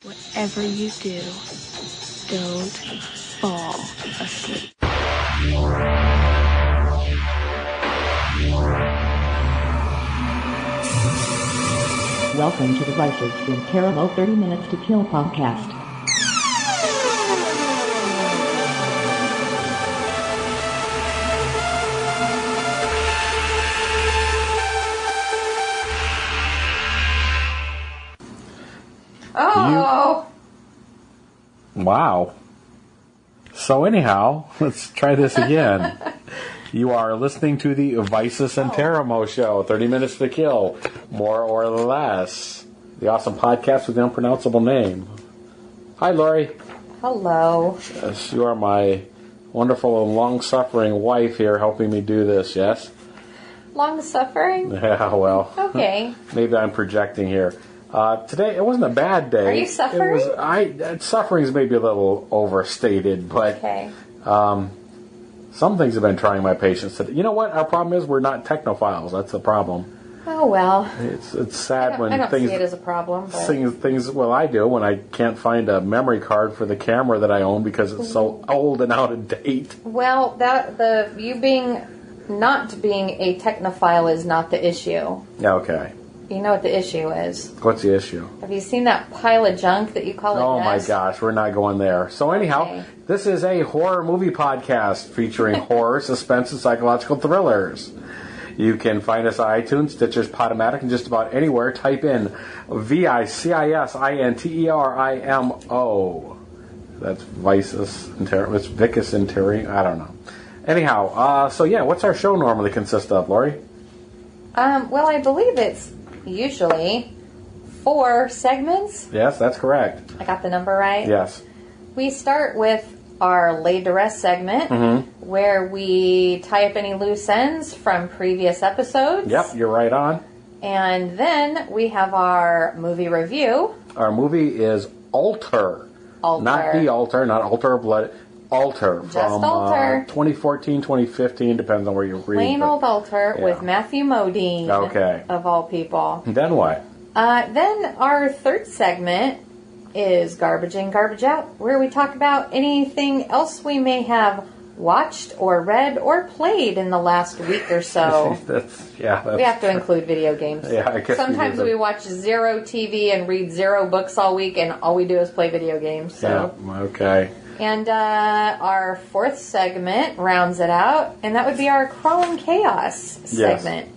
Whatever you do, don't fall asleep. Welcome to the Vicis Interimo 30 Minutes to Kill podcast. Oh! Wow. So anyhow, let's try this again. You are listening to the Vicis Interimo show, 30 Minutes to Kill, more or less. The awesome podcast with the unpronounceable name. Hi, Lori. Hello. Yes, you are my wonderful and long-suffering wife here helping me do this, yes? Long-suffering? Yeah, well. Okay. Maybe I'm projecting here. Today, it wasn't a bad day. Are you suffering? Suffering's maybe a little overstated, but Okay. some things have been trying my patience today. You know what? Our problem is we're not technophiles. That's the problem. Oh, well. It's sad when I don't things... see it as a problem. But... Things, well, I do when I can't find a memory card for the camera that I own because it's so old and out of date. Well, not being a technophile is not the issue. Okay. You know what the issue is. What's the issue? Have you seen that pile of junk that you call a Oh nest? my gosh, we're not going there. So anyhow, Okay. This is a horror movie podcast featuring horror, suspense, and psychological thrillers. You can find us on iTunes, Stitcher's, Podomatic, and just about anywhere. Type in VICISINTERIMO. That's Vicis Interimo. It's Vicis Interimo. I don't know. Anyhow, what's our show normally consist of, Lori? Well, I believe it's usually 4 segments. Yes, that's correct. I got the number right? Yes. We start with our laid to rest segment, where we tie up any loose ends from previous episodes. Yep, you're right on. And then we have our movie review. Our movie is Alter. Not The Altar, not Altar of Blood. Alter. Just from Alter. 2014, 2015, depends on where you read. Plain old Alter yeah. with Matthew Modine. Okay. Of all people. Then what? Then our third segment is Garbage In, Garbage Out, where we talk about anything else we may have watched or read or played in the last week or so. We have to include video games. Yeah, I guess sometimes we watch 0 TV and read 0 books all week, and all we do is play video games. So. Yeah, okay. And our fourth segment rounds it out, and that would be our Crawling Chaos segment. Yes.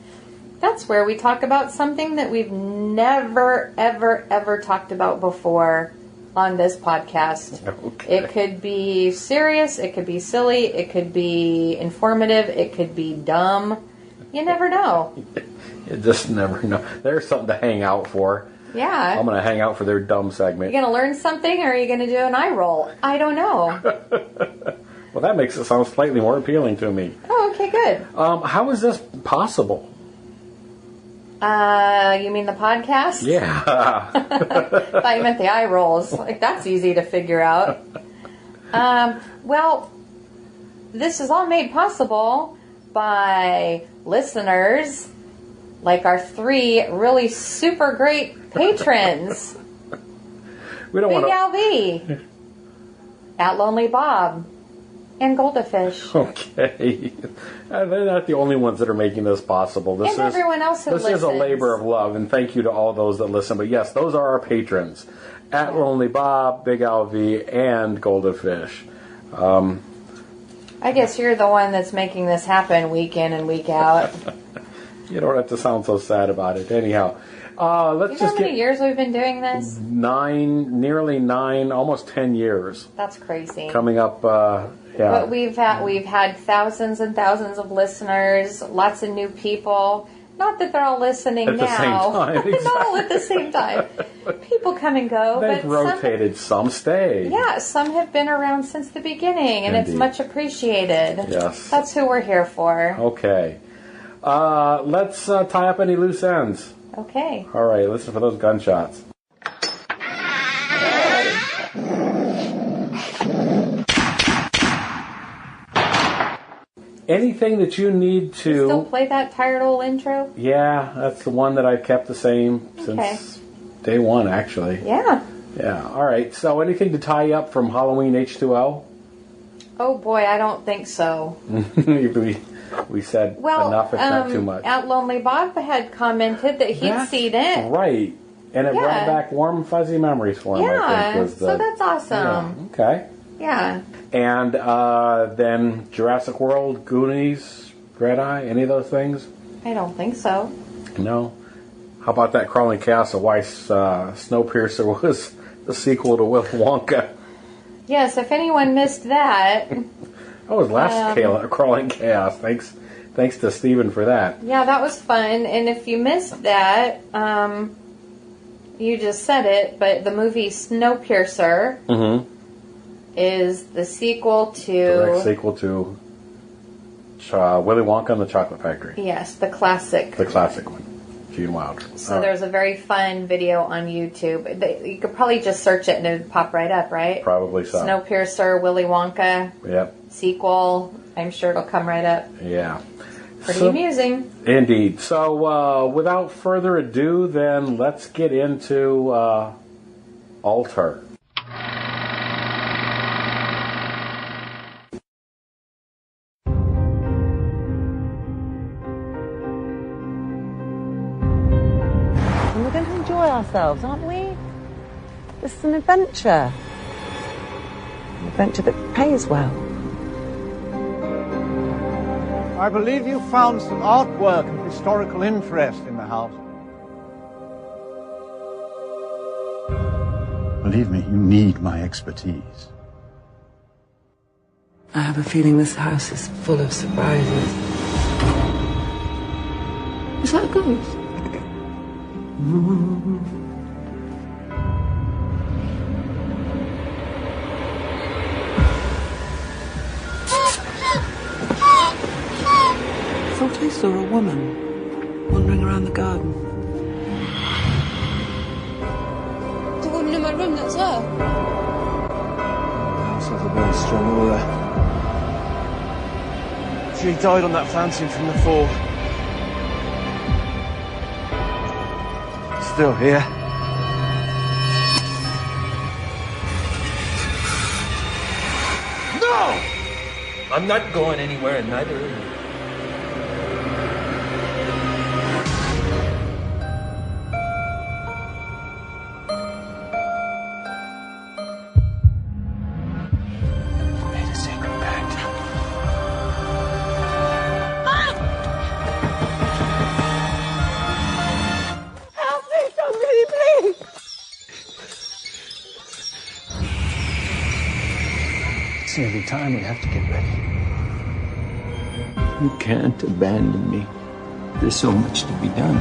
That's where we talk about something that we've never, ever, ever talked about before on this podcast. Okay. It could be serious, it could be silly, it could be informative, it could be dumb. You never know. You just never know. There's something to hang out for. Yeah. I'm going to hang out for their dumb segment. You going to learn something, or are you going to do an eye roll? I don't know. Well, that makes it sound slightly more appealing to me. Oh, okay, good. How is this possible? You mean the podcast? Yeah. I thought you meant the eye rolls. Like, that's easy to figure out. Well, this is all made possible by listeners like our 3 really super great patrons. We don't Big want to... LV, At Lonely Bob, and Goldafish. Okay. They're not the only ones that are making this possible. And everyone else who listens. This is a labor of love, and thank you to all those that listen. But yes, those are our patrons. At Lonely Bob, Big LV, and Goldafish. I guess you're the one that's making this happen week in and week out. You don't have to sound so sad about it. Anyhow, let's how many years we've been doing this? 9, nearly 9, almost 10 years. That's crazy. Coming up, yeah. But we've had thousands and thousands of listeners, lots of new people. Not that they're all listening at the now. Same time, exactly. Not all at the same time. People come and go. They've rotated. Some stay. Yeah, some have been around since the beginning, and Indeed. It's much appreciated. Yes. That's who we're here for. Okay. Let's tie up any loose ends. Okay. All right, listen for those gunshots. Anything that you need to... You still play that tired old intro? Yeah, that's the one that I've kept the same since day one, actually. Yeah. Yeah. All right. So, anything to tie up from Halloween H2O? Oh boy, I don't think so. we said enough, if not too much. Out Lonely Bob had commented that he'd seen it. Right. And it brought back warm, fuzzy memories for him, I think. So that's awesome. Yeah. Okay. Yeah. And then Jurassic World, Goonies, Red Eye, any of those things? I don't think so. No. How about that Crawling Castle? Why Snowpiercer was the sequel to Willy Wonka? Yes, if anyone missed that. That was last Crawling Chaos. Thanks to Stephen for that. Yeah, that was fun. And if you missed that, you just said it, but the movie Snowpiercer is the sequel to... Direct sequel to Willy Wonka and the Chocolate Factory. Yes, the classic. The classic one. Gene Wilder. So there's a very fun video on YouTube. You could probably just search it and it would pop right up, right? Probably so. Snowpiercer, Willy Wonka. Yep. Sequel. I'm sure it'll come right up. Yeah. Pretty amusing. Indeed. So without further ado, then let's get into Alter. And we're going to enjoy ourselves, aren't we? This is an adventure. An adventure that pays well. I believe you found some artwork of historical interest in the house. Believe me, you need my expertise. I have a feeling this house is full of surprises. Is that a ghost? I thought I saw a woman wandering around the garden. The woman in my room, that's her. House has a very strong aura. She died on that fountain from the fall. Still here. No! I'm not going anywhere, and neither are you. It's nearly time. We have to get ready. You can't abandon me. There's so much to be done.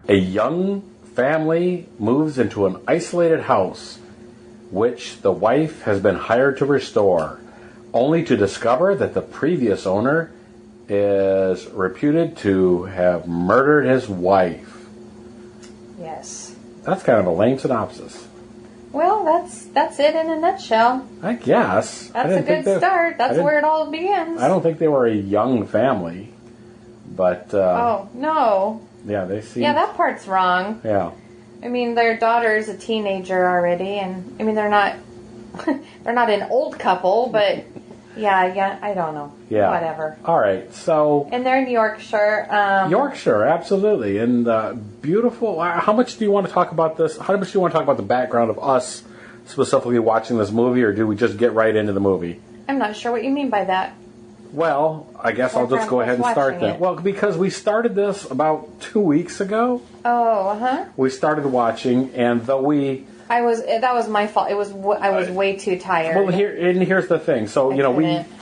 A young family moves into an isolated house, which the wife has been hired to restore, only to discover that the previous owner is reputed to have murdered his wife. Yes. That's kind of a lame synopsis. Well, that's it in a nutshell. I guess. That's a good start. That's where it all begins. I don't think they were a young family, but... oh, no. Yeah, they seem... Yeah, that part's wrong. Yeah. I mean, their daughter's a teenager already, and I mean, they're not an old couple, but yeah, I don't know. Yeah. Whatever. All right, so... And they're in Yorkshire. Yorkshire, absolutely. And beautiful... How much do you want to talk about this? How much do you want to talk about the background of us specifically watching this movie, or do we just get right into the movie? I'm not sure what you mean by that. Well, I guess I'll just go ahead and start then. Well, because we started this about 2 weeks ago. Oh, uh-huh. We started watching, and though that was my fault. I was way too tired. Well, here's the thing. So,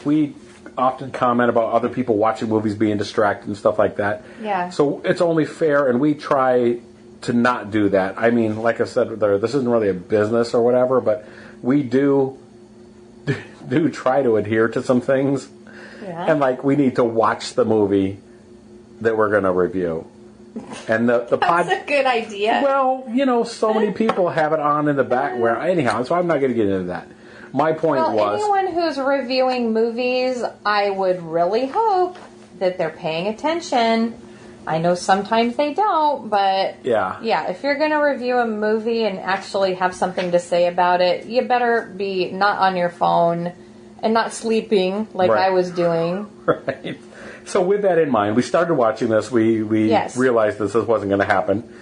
we often comment about other people watching movies being distracted and stuff like that. Yeah. So it's only fair, and we try to not do that. I mean, like I said, this isn't really a business or whatever, but we do try to adhere to some things. Yeah. And, we need to watch the movie that we're going to review. And the That's a good idea. Well, so many people have it on in the background. Anyhow, so I'm not going to get into that. My point was... anyone who's reviewing movies, I would really hope that they're paying attention. I know sometimes they don't, but... Yeah, if you're going to review a movie and actually have something to say about it, you better be not on your phone and not sleeping like I was doing. Right. So with that in mind, we started watching this. We realized this wasn't going to happen.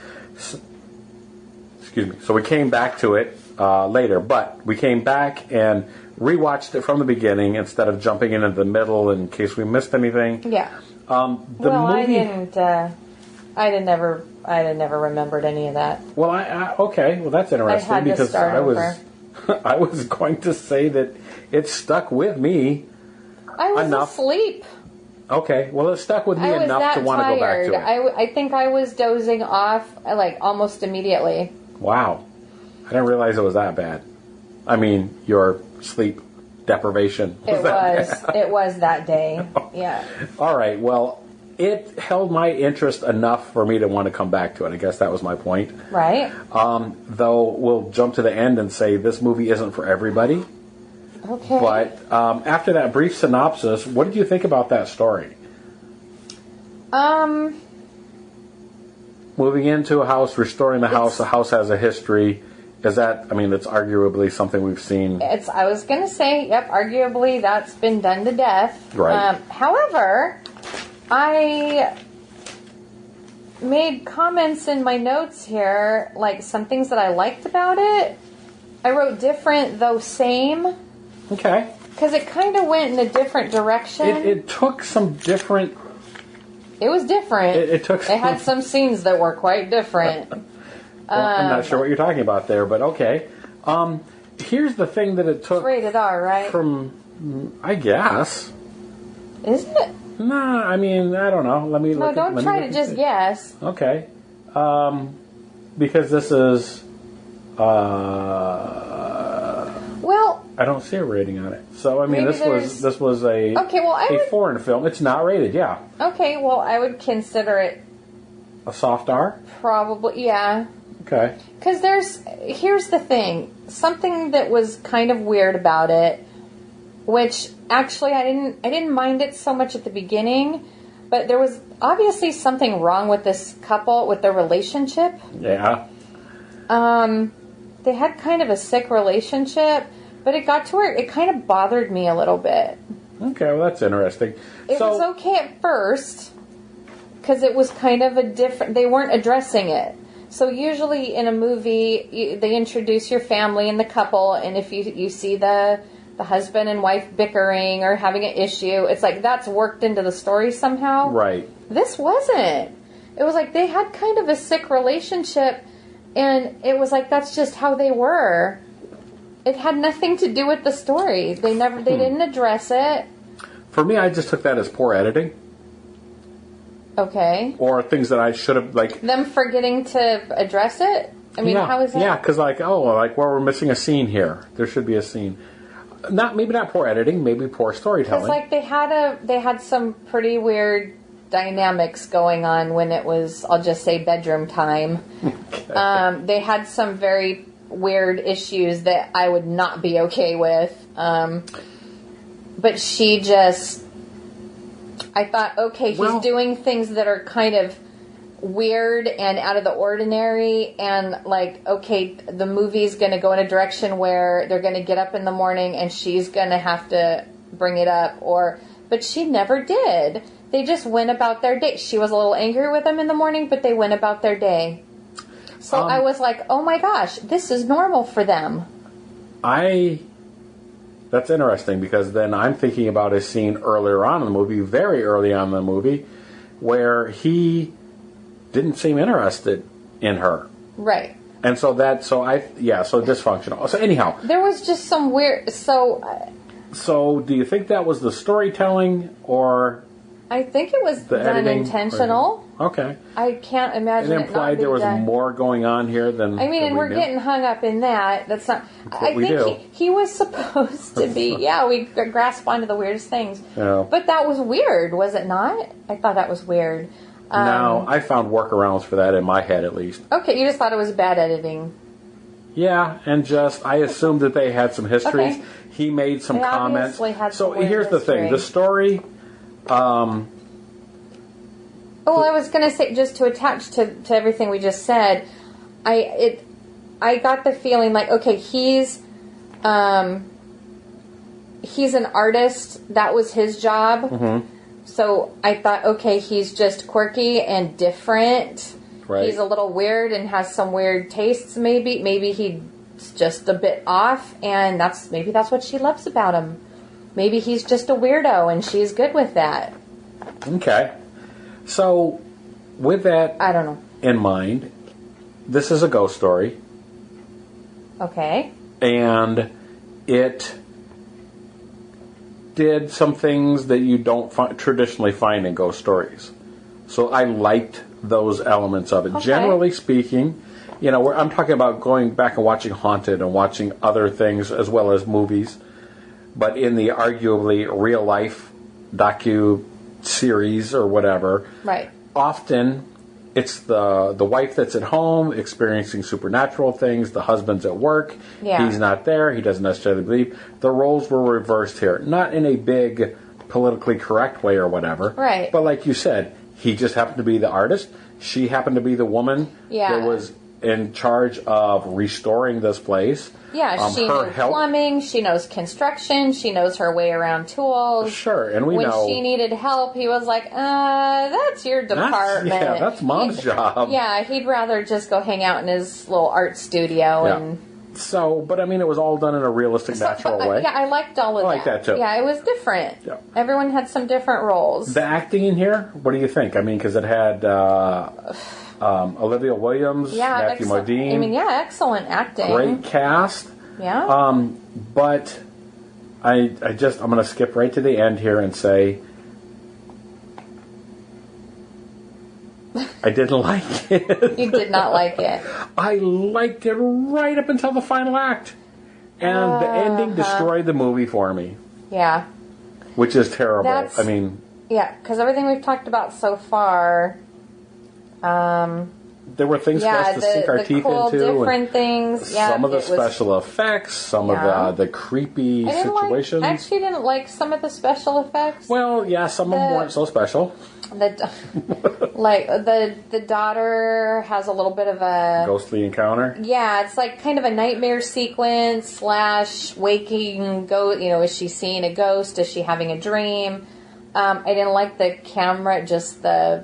Excuse me. So we came back to it later, but we came back and rewatched it from the beginning instead of jumping into the middle in case we missed anything. Yeah. Movie... I never remembered any of that. Well, okay. Well, that's interesting I had to start over. I was going to say that it stuck with me. I was enough. Asleep. Okay, well, it stuck with me enough to want to go back to it. I think I was dozing off almost immediately. Wow. I didn't realize it was that bad. I mean, your sleep deprivation was It was that day. Yeah. All right, well, it held my interest enough for me to want to come back to it. I guess that was my point. Right. Though we'll jump to the end and say this movie isn't for everybody. Okay. But after that brief synopsis, what did you think about that story? Moving into a house, restoring the house has a history. Is that, it's arguably something we've seen. I was going to say, yep, arguably that's been done to death. Right. However, I made comments in my notes here, some things that I liked about it. I wrote different, though same. Okay. Because it kind of went in a different direction. It took some different... It was different. It had some scenes that were quite different. Well, I'm not sure what you're talking about there, but okay. Here's the thing that it took... It's rated R, right? From, I guess. Isn't it? Nah, I don't know. Let me look. No, don't try to just guess. Okay. Because this is... Well... I don't see a rating on it. So, this was a foreign film. It's not rated, yeah. Okay, well, I would consider it... A soft R? Probably, yeah. Okay. Because here's the thing. Something that was kind of weird about it, which actually I didn't mind it so much at the beginning, but there was obviously something wrong with this couple, with their relationship. Yeah. They had kind of a sick relationship, but it got to where it kind of bothered me a little bit. Okay, well, that's interesting. It was okay at first, because it was kind of they weren't addressing it. So usually in a movie, they introduce your family and the couple, and if you see the husband and wife bickering or having an issue, it's that's worked into the story somehow. Right. This wasn't. It was they had kind of a sick relationship, and it was that's just how they were. It had nothing to do with the story. They didn't address it. For me, I just took that as poor editing. Okay. Or things that I should have, them forgetting to address it? How is that? Yeah, because we're missing a scene here. There should be a scene. Maybe not poor editing, maybe poor storytelling. Because they had some pretty weird dynamics going on when it was, I'll just say, bedroom time. Okay. They had some very weird issues that I would not be okay with. But she just... I thought, okay, he's doing things that are kind of weird and out of the ordinary, and okay, the movie's going to go in a direction where they're going to get up in the morning and she's going to have to bring it up, but she never did. They just went about their day. She was a little angry with them in the morning, but they went about their day. So I was oh my gosh, this is normal for them. That's interesting, because then I'm thinking about a scene earlier on in the movie, very early on in the movie, where he didn't seem interested in her. Right. And so dysfunctional. So anyhow. There was just some weird, So do you think that was the storytelling, or... I think it was done intentional. Okay. I can't imagine it implied there was more going on here than... and we're getting hung up in that. That's not... I think he was supposed to be... we grasp onto the weirdest things. Yeah. But that was weird, was it not? I thought that was weird. No, I found workarounds for that in my head, at least. Okay, you just thought it was bad editing. Yeah, and I assumed that they had some histories. Okay. He made some comments. Had So some weird here's the thing. The story... Well, I was going to say, just to attach to everything we just said, I got the feeling like, okay, he's an artist. That was his job. Mm-hmm. So I thought, okay, he's just quirky and different. Right. He's a little weird and has some weird tastes, maybe. Maybe he's just a bit off, and maybe that's what she loves about him. Maybe he's just a weirdo, and she's good with that. Okay. So, with that I don't know. in mind, this is a ghost story. Okay. And it did some things that you don't traditionally find in ghost stories. So I liked those elements of it. Okay. Generally speaking, I'm talking about going back and watching Haunted and watching other things as well as movies. But in the arguably real life docu-series or whatever, right. Often it's the wife that's at home experiencing supernatural things, the husband's at work, he's not there, he doesn't necessarily believe. The roles were reversed here. Not in a big politically correct way or whatever. Right. But like you said, he just happened to be the artist. She happened to be the woman that was in charge of restoring this place. Yeah, she knows plumbing, she knows construction, she knows her way around tools. Sure, and when she needed help, he was like, that's your department. That's Mom's job. Yeah, he'd rather just go hang out in his little art studio and... So, but I mean, it was all done in a realistic, natural way. Yeah, I liked all of that. I like that too. Yeah, it was different. Yeah. Everyone had some different roles. The acting in here, what do you think? I mean, because it had Olivia Williams, Matthew Modine. I mean, excellent acting. Great cast. Yeah. But I'm going to skip right to the end here and say I didn't like it. You did not like it. I liked it right up until the final act. And the ending destroyed the movie for me. Yeah. Which is terrible. Yeah, because everything we've talked about so far... there were things for us to sink our teeth cool, into. Different things. Yeah, some of the special effects, some of the creepy situations. I actually didn't like some of the special effects. Well, yeah, some of them weren't so special. The daughter has a little bit of a ghostly encounter. Yeah, it's like kind of a nightmare sequence / waking ghost. Is she seeing a ghost? Is she having a dream? I didn't like the camera, just the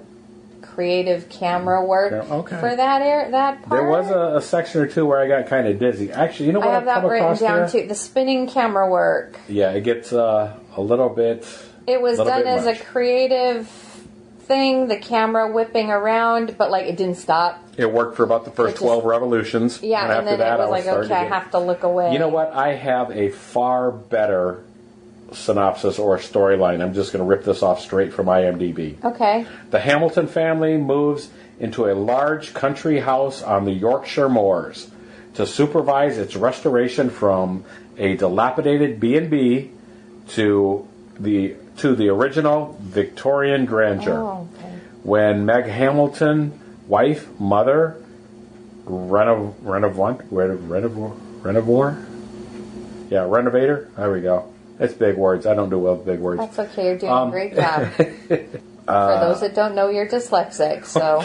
creative camera work for that part. There was a section or two where I got kind of dizzy. Actually, you know what I have that written down too. The spinning camera work. Yeah, it gets a little bit. It was done as a creative thing. The camera whipping around, but it didn't stop. It worked for about the first 12 revolutions. Yeah, and after then that, it was like, okay, I have to look away. You know what? I have a far better synopsis or storyline. I'm just going to rip this off straight from IMDB. Okay. The Hamilton family moves into a large country house on the Yorkshire Moors to supervise its restoration from a dilapidated B&B to the original Victorian grandeur. Oh, okay. When Meg Hamilton, wife, mother, renovator. There we go. It's big words. I don't do well with big words. That's okay. You're doing a great job. For those that don't know, you're dyslexic, so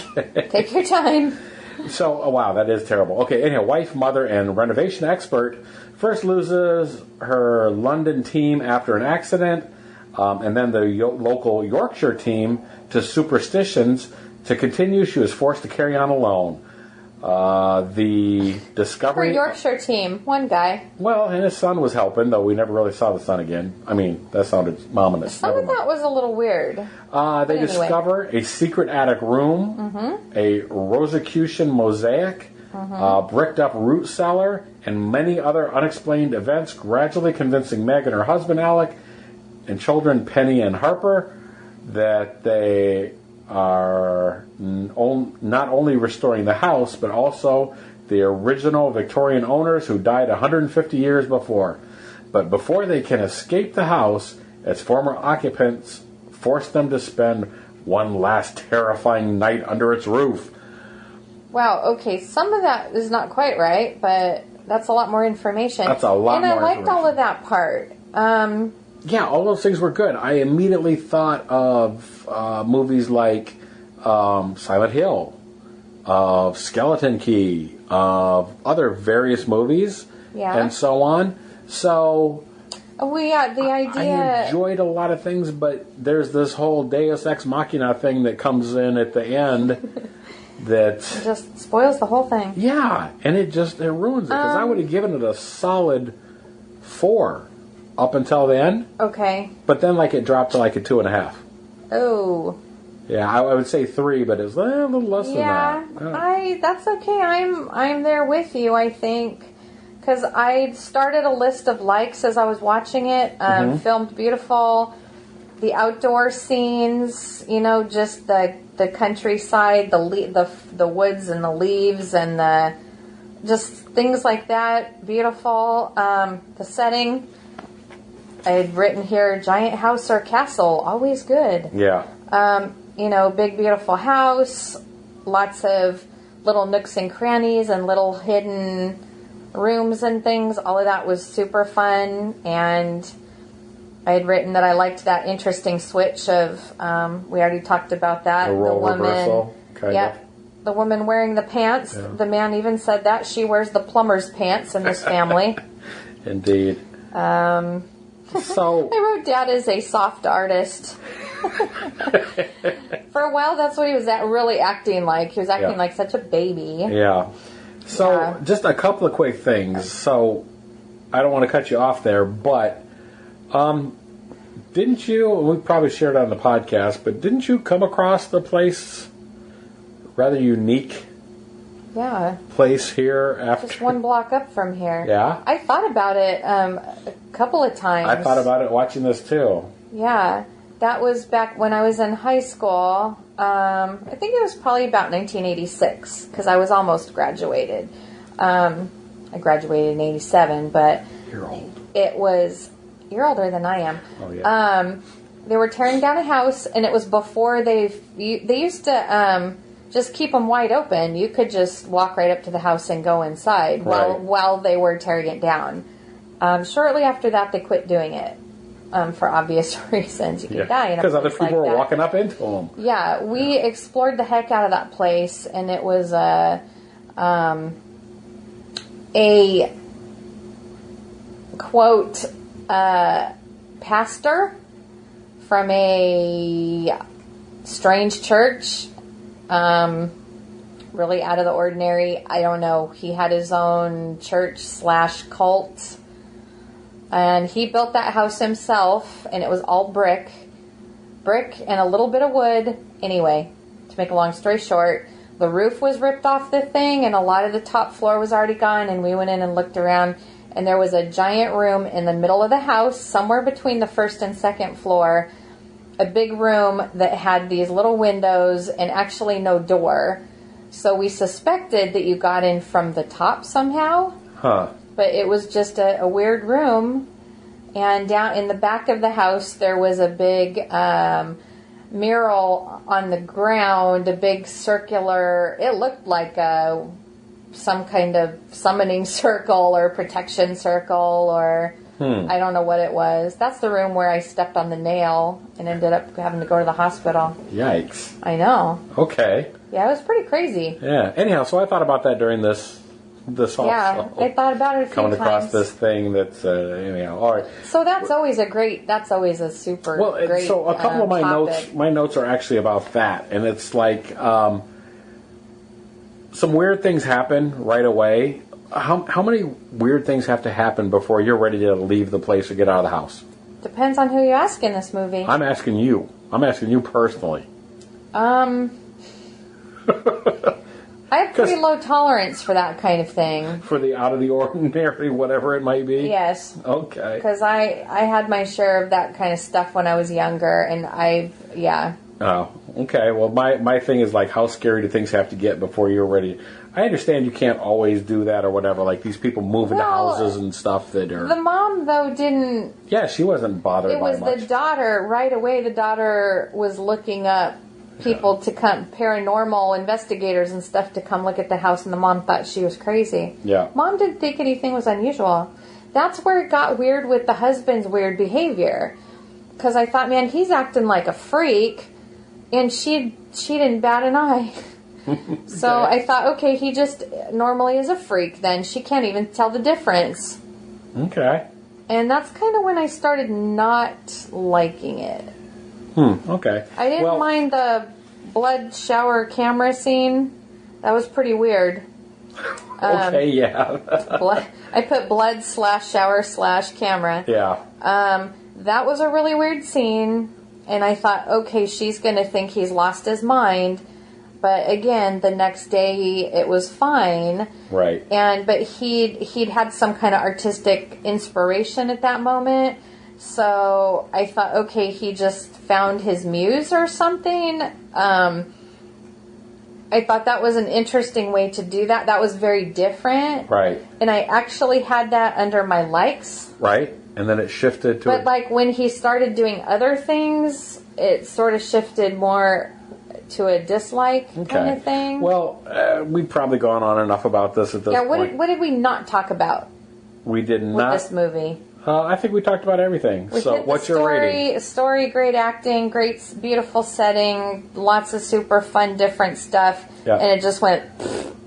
take your time. So, wow, that is terrible. Okay, anyhow, wife, mother, and renovation expert first loses her London team after an accident, and then the local Yorkshire team to superstitions. To continue, she was forced to carry on alone. The discovery... Her Yorkshire team, one guy. Well, and his son was helping, though we never really saw the son again. I mean, that sounded ominous. Some of that was a little weird. They discover a secret attic room, a Rosicrucian mosaic, bricked up root cellar, and many other unexplained events, gradually convincing Meg and her husband Alec and children Penny and Harper that they are not only restoring the house, but also the original Victorian owners who died 150 years before. But before they can escape the house, its former occupants force them to spend one last terrifying night under its roof. Wow, okay, some of that is not quite right, but that's a lot more information. That's a lot more information. And I liked all of that part. Yeah, all those things were good. I immediately thought of movies like Silent Hill, of Skeleton Key, of other various movies, and so on. So... Well, yeah, the idea... I enjoyed a lot of things, but there's this whole Deus Ex Machina thing that comes in at the end that... It just spoils the whole thing. Yeah, and it ruins it, because I would have given it a solid 4 up until the end. Okay. But then, it dropped to, a 2.5. Oh. Yeah, I would say 3, but it's a little less than that. Yeah, that's okay. I'm there with you, I think. Because I started a list of likes as I was watching it. Filmed beautiful. The outdoor scenes, just the countryside, the woods and the leaves and the just things like that. Beautiful. The setting. I had written here, giant house or castle, always good. Yeah. Big beautiful house. Lots of little nooks and crannies and little hidden rooms and things. All of that was super fun, and I had written that I liked that interesting switch of we already talked about that, the woman reversal, the woman wearing the pants. The man even said that she wears the plumber's pants in this family. Indeed. So I wrote Dad is a soft artist. For a while that's what he was really acting like. He was acting like such a baby. Yeah. So, just a couple of quick things. So, I don't want to cut you off there, but didn't you, we probably shared it on the podcast, but didn't you come across the place, rather unique place here after? Just one block up from here. Yeah? I thought about it a couple of times. I thought about it watching this too. Yeah. That was back when I was in high school. I think it was probably about 1986 because I was almost graduated. I graduated in 87, but you're old. You're older than I am. Oh yeah. They were tearing down a house, and it was before they used to just keep them wide open. You could just walk right up to the house and go inside while they were tearing it down. Shortly after that, they quit doing it. For obvious reasons. You could die in a place because other people were walking up into them. Yeah, we explored the heck out of that place, and it was a quote pastor from a strange church, really out of the ordinary. I don't know. He had his own church/cult. And he built that house himself, and it was all brick and a little bit of wood. Anyway, to make a long story short, the roof was ripped off the thing, and a lot of the top floor was already gone, and we went in and looked around, and there was a giant room in the middle of the house, somewhere between the first and second floor, a big room that had these little windows and actually no door. So we suspected that you got in from the top somehow. Huh. But it was just a weird room. And down in the back of the house, there was a big mural on the ground, a big circular, it looked like some kind of summoning circle or protection circle or I don't know what it was. That's the room where I stepped on the nail and ended up having to go to the hospital. Yikes. I know. Okay. Yeah, it was pretty crazy. Yeah. Anyhow, so I thought about that during this also. Yeah, I thought about it a few coming times. across this thing that's anyhow. All right. So that's always a super great. So a couple of my topic. notes are actually about that, and it's like some weird things happen right away. How many weird things have to happen before you're ready to leave the place or get out of the house? Depends on who you ask in this movie. I'm asking you. I'm asking you personally. I have pretty low tolerance for that kind of thing. For the out of the ordinary, whatever it might be? Yes. Okay. Because I had my share of that kind of stuff when I was younger, and Oh, okay. Well, my thing is like, how scary do things have to get before you're ready? I understand you can't always do that or whatever, like these people move into houses and stuff that are... The mom, though, didn't... Yeah, she wasn't bothered by much. It was the daughter. Right away, the daughter was looking up people to come, paranormal investigators and stuff to come look at the house, and the mom thought she was crazy. Yeah. Mom didn't think anything was unusual. That's where it got weird with the husband's weird behavior. Because I thought, man, he's acting like a freak, and she didn't bat an eye. So I thought, okay, he just normally is a freak then. She can't even tell the difference. Okay. And that's kind of when I started not liking it. Okay. I didn't mind the blood shower camera scene. That was pretty weird. Okay, yeah. I put blood/shower/camera. Yeah. That was a really weird scene. And I thought, okay, she's going to think he's lost his mind. But again, the next day it was fine. Right. But he'd had some kind of artistic inspiration at that moment. So I thought, okay, he just found his muse or something. I thought that was an interesting way to do that. That was very different. Right. And I actually had that under my likes. Right. And then it shifted to... But like when he started doing other things, it sort of shifted more to a dislike kind of thing. Well, we've probably gone on enough about this at this point. What did we not talk about? We did not... With this movie. I think we talked about everything. So what's your rating? Story, great acting, great, beautiful setting, lots of super fun, different stuff. Yeah. And it just went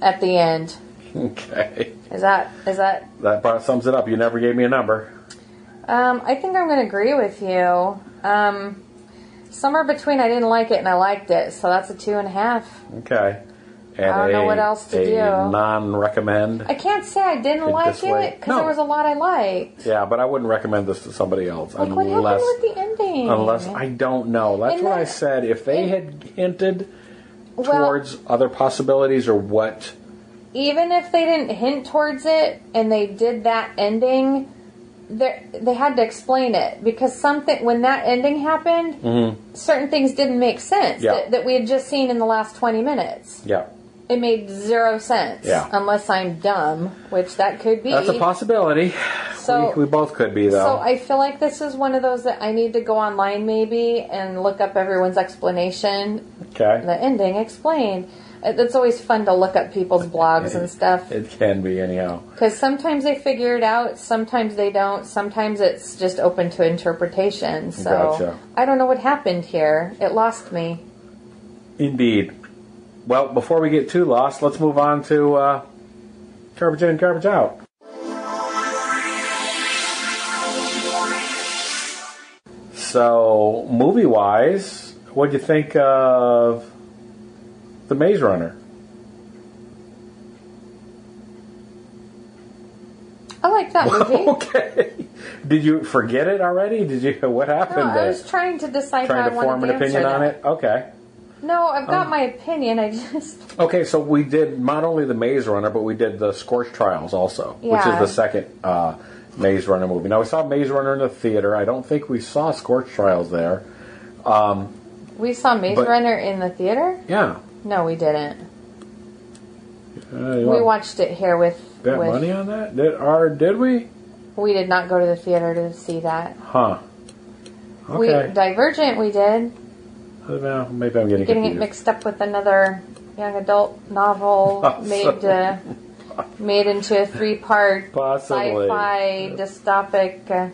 at the end. Okay. Is that... That about sums it up. You never gave me a number. I think I'm going to agree with you. Somewhere between I didn't like it and I liked it, so that's a 2.5. Okay. And I don't know what else to do. Non-recommend. I can't say I didn't like it because there was a lot I liked. Yeah, but I wouldn't recommend this to somebody else Like what happened with the ending? Unless I don't know. That's what I said. If they had hinted towards other possibilities or what, even if they didn't hint towards it and they did that ending, they had to explain it because when that ending happened, certain things didn't make sense that we had just seen in the last 20 minutes. Yeah. It made zero sense. Yeah. Unless I'm dumb, which that could be. That's a possibility. So we both could be, though. So I feel like this is one of those that I need to go online maybe and look up everyone's explanation. Okay. The ending explained. It's always fun to look up people's blogs and stuff. It can be, anyhow. Because sometimes they figure it out, sometimes they don't, sometimes it's just open to interpretation. So Gotcha. I don't know what happened here. It lost me. Indeed. Well, before we get too lost, let's move on to garbage in, garbage out. So, movie-wise, what'd you think of The Maze Runner? I like that movie. Okay. Did you forget it already? What happened? No, I was trying to decide how I wanted to form an opinion on it? Okay. No, I've got my opinion. I just... Okay, so we did not only The Maze Runner, but we did The Scorched Trials also, which is the second Maze Runner movie. Now, we saw Maze Runner in the theater. I don't think we saw Scorched Trials there. We saw Maze Runner in the theater? Yeah. No, we didn't. We watched it here with money on that? Did we? We did not go to the theater to see that. Huh. Okay. Divergent, we did. Well, maybe I'm getting it mixed up with another young adult novel made into a 3-part sci-fi dystopic.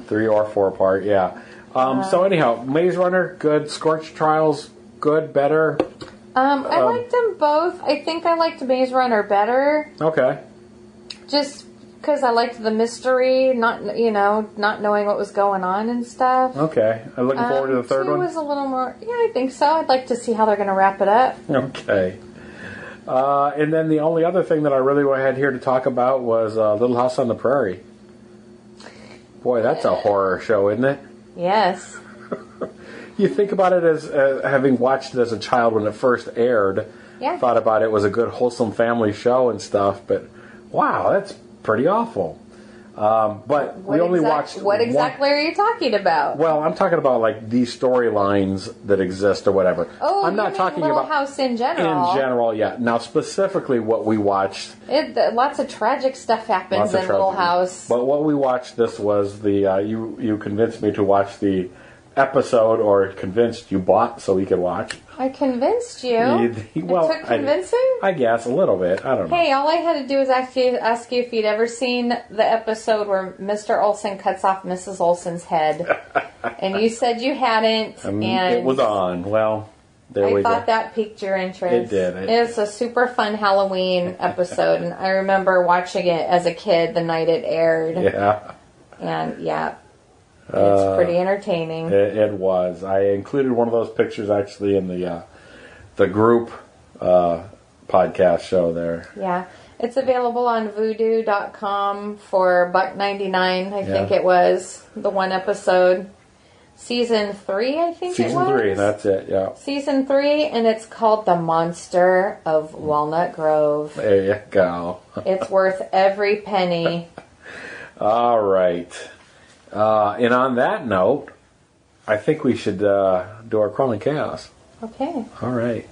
3 or 4 part, yeah. So anyhow, Maze Runner, good. Scorched Trials, good, better. I liked them both. I think I liked Maze Runner better. Okay. Just because I liked the mystery, not knowing what was going on and stuff. Okay. I'm looking forward to the third one. 2 was a little more... Yeah, I think so. I'd like to see how they're going to wrap it up. Okay. And then the only other thing that I really had here to talk about was Little House on the Prairie. Boy, that's a horror show, isn't it? Yes. You think about it as having watched it as a child when it first aired. Yeah. Thought about it was a good, wholesome family show and stuff, but wow, that's pretty awful. But we only watched... What exactly are you talking about? Well, I'm talking about like these storylines that exist or whatever. Oh, I'm not talking Little about House in general. In general, yeah. Now, specifically what we watched... Lots of tragic stuff happens in Little House. But what we watched, this was the... you convinced me to watch the episode or convinced you bought so we could watch. I convinced you. Well, it took convincing? I guess a little bit. I don't know. Hey, all I had to do was ask you if you'd ever seen the episode where Mr. Olsen cuts off Mrs. Olsen's head. And you said you hadn't. And it was on. Well, there we go. I thought that piqued your interest. It did. It was a super fun Halloween episode. And I remember watching it as a kid the night it aired. Yeah. And, yeah. It's pretty entertaining. It was. I included one of those pictures actually in the group podcast show there. Yeah. It's available on voodoo.com for $1.99, I think it was. The one episode. Season 3, I think it was. Season 3, that's it, yeah. Season 3, and it's called The Monster of Walnut Grove. There you go. It's worth every penny. All right. And on that note, I think we should do our Crawling Chaos. Okay. All right.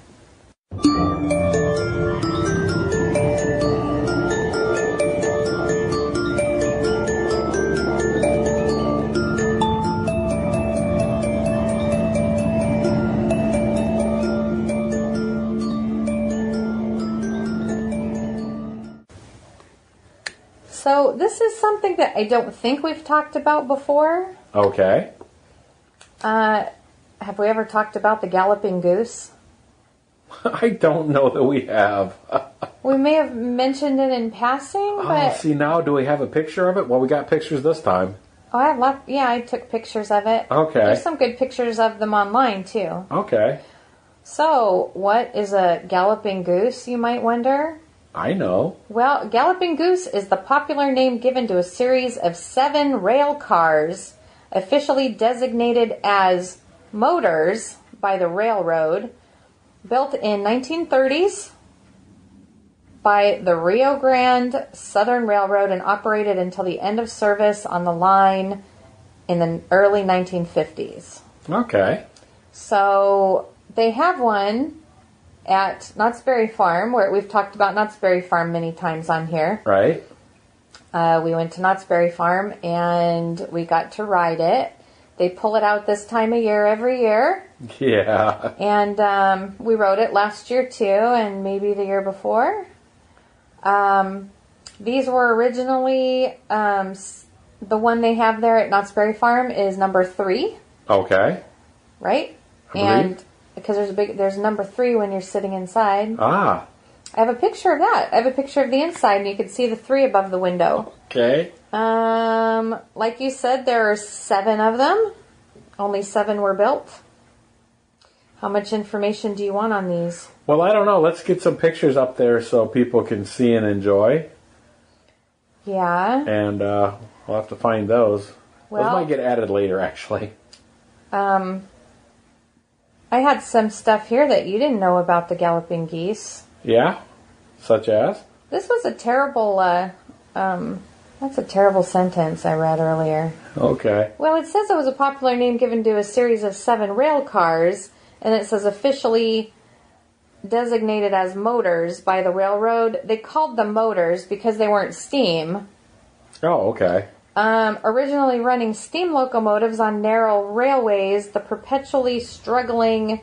So this is something that I don't think we've talked about before. Okay. Have we ever talked about the galloping goose? I don't know that we have. We may have mentioned it in passing, but... see, now do we have a picture of it? Well, we got pictures this time. Oh, I have lots... Yeah, I took pictures of it. Okay. There's some good pictures of them online, too. Okay. So, what is a galloping goose, you might wonder? I know. Well, galloping goose is the popular name given to a series of 7 rail cars, officially designated as motors by the railroad, built in 1930s by the Rio Grande Southern Railroad and operated until the end of service on the line in the early 1950s. Okay. So they have one at Knott's Berry Farm, where we've talked about Knott's Berry Farm many times on here. Right. We went to Knott's Berry Farm and we got to ride it. They pull it out this time of year every year. Yeah. And we rode it last year too, and maybe the year before. These were originally, the one they have there at Knott's Berry Farm is number 3. Okay. Right? I believe. And because there's number 3 when you're sitting inside. Ah. I have a picture of that. I have a picture of the inside, and you can see the 3 above the window. Okay. Like you said, there are 7 of them. Only 7 were built. How much information do you want on these? Well, I don't know. Let's get some pictures up there so people can see and enjoy. Yeah. And we'll have to find those. Well, those might get added later, actually. I had some stuff here that you didn't know about the galloping geese. Yeah? Such as? This was a terrible, that's a terrible sentence I read earlier. Okay. Well, it says it was a popular name given to a series of 7 rail cars, and it says officially designated as motors by the railroad. They called them motors because they weren't steam. Oh, okay. Originally running steam locomotives on narrow railways, the perpetually struggling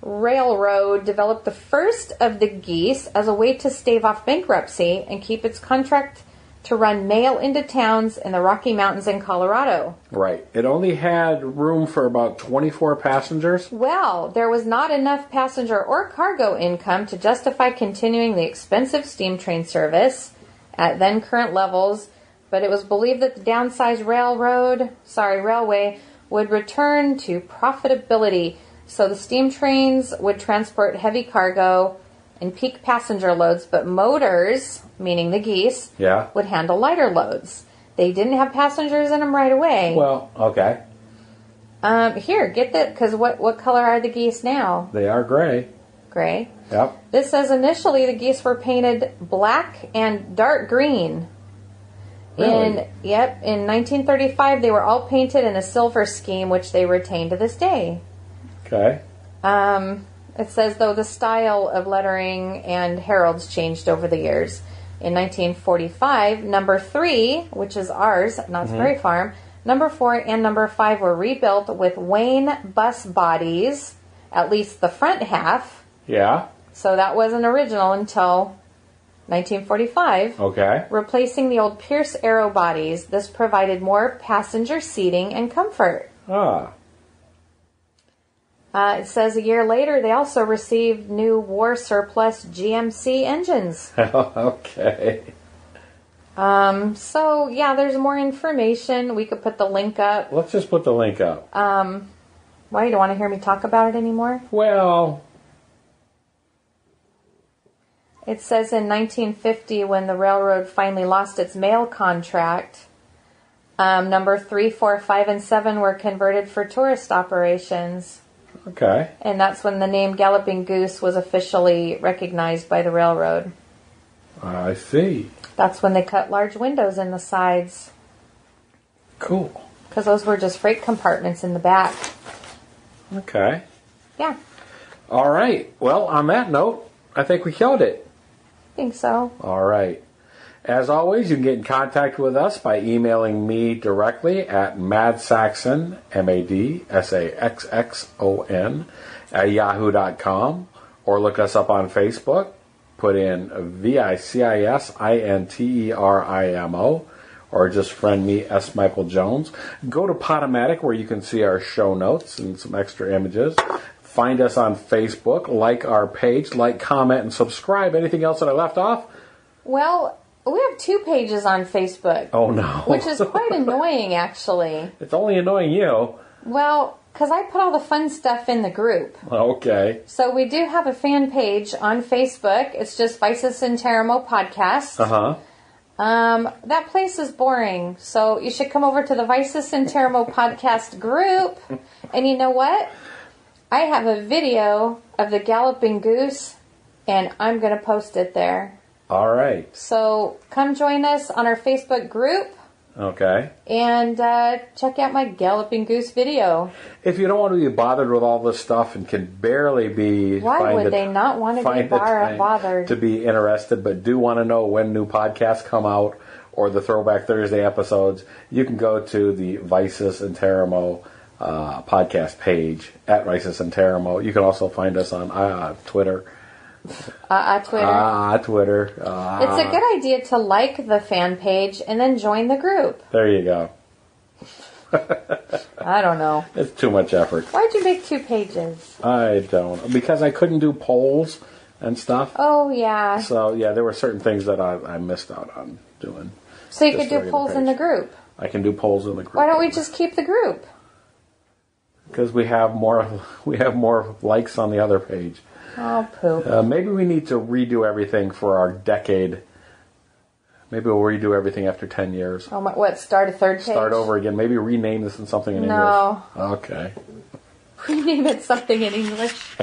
railroad developed the first of the geese as a way to stave off bankruptcy and keep its contract to run mail into towns in the Rocky Mountains in Colorado. Right. It only had room for about 24 passengers. Well, there was not enough passenger or cargo income to justify continuing the expensive steam train service at then current levels, but it was believed that the downsized railway would return to profitability, so the steam trains would transport heavy cargo and peak passenger loads, but motors, meaning the geese, would handle lighter loads. They didn't have passengers in them right away. Well, okay. Here, get that, because what color are the geese now? They are gray. Gray. Yep. This says initially the geese were painted black and dark green. Really? In 1935 they were all painted in a silver scheme, which they retain to this day. Okay. It says, though, the style of lettering and heralds changed over the years. In 1945, number 3, which is ours at Knott's Berry Farm, Number 4 and number 5 were rebuilt with Wayne bus bodies, at least the front half. Yeah. So that wasn't original until 1945. Okay. Replacing the old Pierce Arrow bodies. This provided more passenger seating and comfort. Ah. It says a year later they also received new war surplus GMC engines. Okay. So, yeah, there's more information. We could put the link up. Let's just put the link up. Why, you don't want to hear me talk about it anymore? Well, it says in 1950 when the railroad finally lost its mail contract, number 3, 4, 5, and 7 were converted for tourist operations. okay. And that's when the name Galloping Goose was officially recognized by the railroad. I see. That's when they cut large windows in the sides. Cool. Because those were just freight compartments in the back. Okay. Yeah, All right. Well, on that note, I think we killed it. I think so. All right. As always, you can get in contact with us by emailing me directly at madsaxon, MADSAXXON, at yahoo.com, or look us up on Facebook. Put in VICISINTERIMO, or just friend me, S. Michael Jones. Go to Podomatic, where you can see our show notes and some extra images. Find us on Facebook, like our page, like, comment, and subscribe. Anything else that I left off? Well, we have 2 pages on Facebook. Oh, no. Which is quite annoying, actually. It's only annoying you. Well, because I put all the fun stuff in the group. Okay. So we do have a fan page on Facebook. It's just Vicis Interimo Podcast. Uh-huh. That place is boring. So you should come over to the Vicis Interimo Podcast group. And you know what? I have a video of the Galloping Goose, and I'm going to post it there. All right. So come join us on our Facebook group. Okay. And check out my Galloping Goose video. If you don't want to be bothered with all this stuff and can barely be... Why would they not want to be bothered? To be interested, but do want to know when new podcasts come out or the Throwback Thursday episodes, you can go to the Vicis Interimo podcast page at Vicis Interimo. You can also find us on Twitter. Twitter. It's a good idea to like the fan page and then join the group. There you go. I don't know. It's too much effort. Why'd you make 2 pages? I don't. Because I couldn't do polls and stuff. Oh, yeah. So, yeah, there were certain things that I missed out on doing. So you could do polls in the group. I can do polls in the group. Why don't we just keep the group? Because we have more likes on the other page. Oh, poop. Maybe we need to redo everything for our decade. Maybe we'll redo everything after 10 years. Oh, my, what, start a third page? Start over again. Maybe rename this in something in English. No. Okay. Rename it something in English.